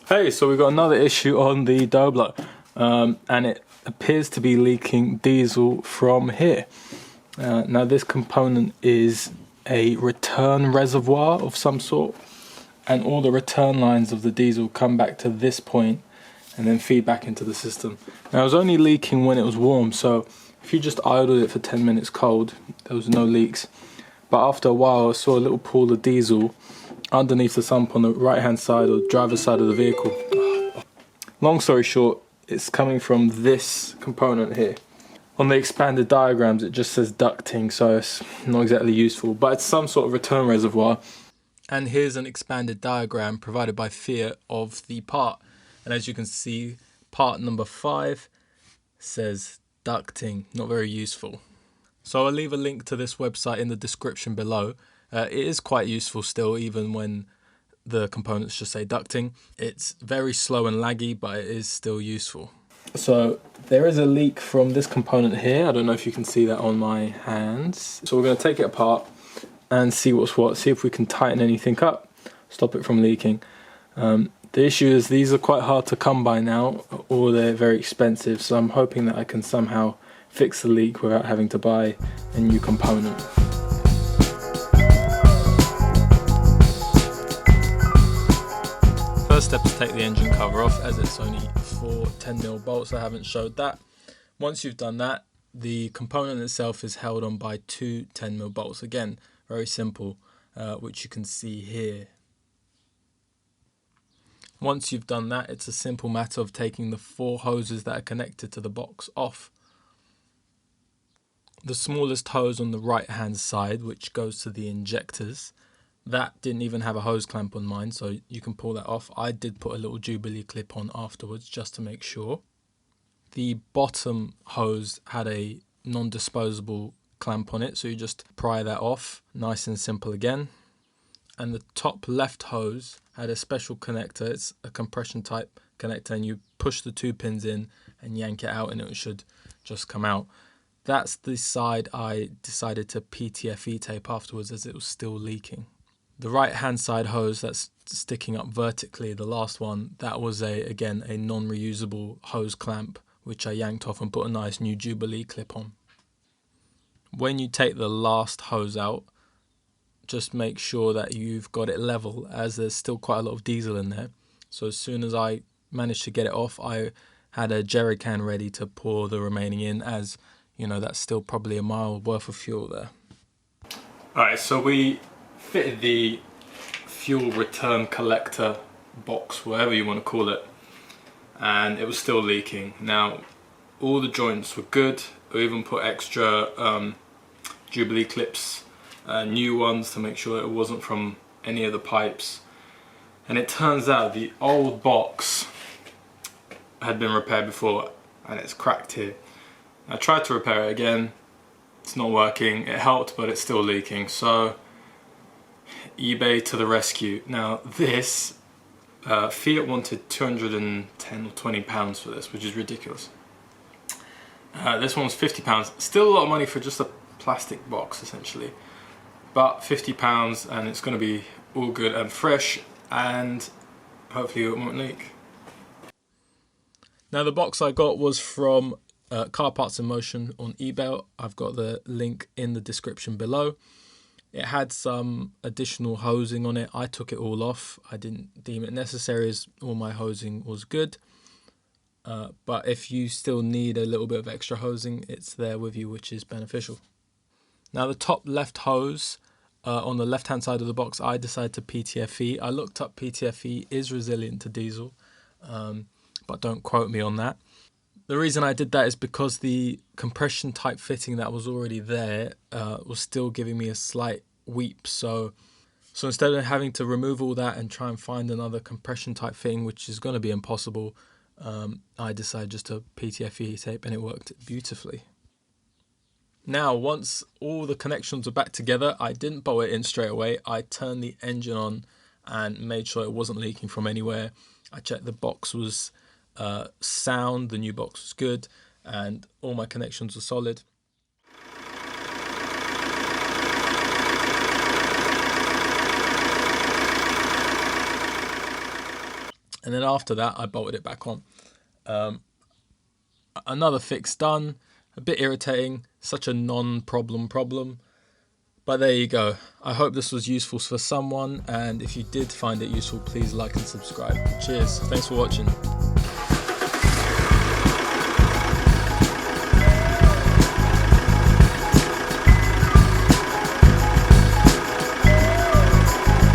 Hey, so we've got another issue on the Doblo, and it appears to be leaking diesel from here. Now this component is a return reservoir of some sort, and all the return lines of the diesel come back to this point and then feed back into the system. Now it was only leaking when it was warm, so if you just idled it for 10 minutes cold, there was no leaks. But after a while I saw a little pool of diesel underneath the sump on the right hand side or driver's side of the vehicle. Long story short, it's coming from this component here. On the expanded diagrams it just says ducting, so it's not exactly useful, but it's some sort of return reservoir. And here's an expanded diagram provided by Fiat of the part, and as you can see, part number 5 says ducting. Not very useful. So I'll leave a link to this website in the description below. It is quite useful still, even when the components just say ducting. It's very slow and laggy, but it is still useful. So there is a leak from this component here. I don't know if you can see that on my hands. So we're going to take it apart and see what's what, see if we can tighten anything up, stop it from leaking. The issue is these are quite hard to come by now, or they're very expensive, so I'm hoping that I can somehow fix the leak without having to buy a new component. First step is to take the engine cover off, as it's only 4 10mm bolts. I haven't showed that. Once you've done that, the component itself is held on by 2 10mm bolts. Again, very simple, which you can see here. Once you've done that, it's a simple matter of taking the 4 hoses that are connected to the box off. The smallest hose on the right hand side, which goes to the injectors, that didn't even have a hose clamp on mine, so you can pull that off. I did put a little Jubilee clip on afterwards just to make sure. The bottom hose had a non-disposable clamp on it, so you just pry that off. Nice and simple again. And the top left hose had a special connector. It's a compression type connector, and you push the 2 pins in and yank it out and it should just come out. That's the side I decided to PTFE tape afterwards, as it was still leaking. The right hand side hose that's sticking up vertically, the last one, that was again a non-reusable hose clamp, which I yanked off and put a nice new Jubilee clip on. When you take the last hose out, just make sure that you've got it level, as there's still quite a lot of diesel in there. So as soon as I managed to get it off, I had a jerry can ready to pour the remaining in, as you know, that's still probably a mile worth of fuel there. Alright, so we fitted the fuel return collector box, whatever you want to call it, and it was still leaking. Now all the joints were good. We even put extra Jubilee clips, new ones, to make sure it wasn't from any of the pipes. And it turns out the old box had been repaired before and it's cracked here. I tried to repair it again, it's not working. It helped, but it's still leaking, so eBay to the rescue. Now this, Fiat wanted 210 or 20 pounds for this, which is ridiculous. This one's 50 pounds, still a lot of money for just a plastic box essentially, but 50 pounds, and it's going to be all good and fresh, and hopefully it won't leak. Now the box I got was from Car Parts in Motion on eBay. I've got the link in the description below. It had some additional hosing on it. I took it all off. I didn't deem it necessary, as all my hosing was good. But if you still need a little bit of extra hosing, it's there with you, which is beneficial. Now the top left hose on the left hand side of the box, I decided to PTFE. I looked up, PTFE is resilient to diesel, but don't quote me on that. The reason I did that is because the compression type fitting that was already there was still giving me a slight weep. So instead of having to remove all that and try and find another compression type fitting, which is going to be impossible, I decided just to PTFE tape, and it worked beautifully. Now, once all the connections were back together, I didn't bolt it in straight away. I turned the engine on and made sure it wasn't leaking from anywhere. I checked the box was sound, the new box was good, and all my connections were solid. And then after that, I bolted it back on. Another fix done. A bit irritating, such a non-problem problem. But there you go. I hope this was useful for someone, and if you did find it useful, please like and subscribe. Cheers. Thanks for watching.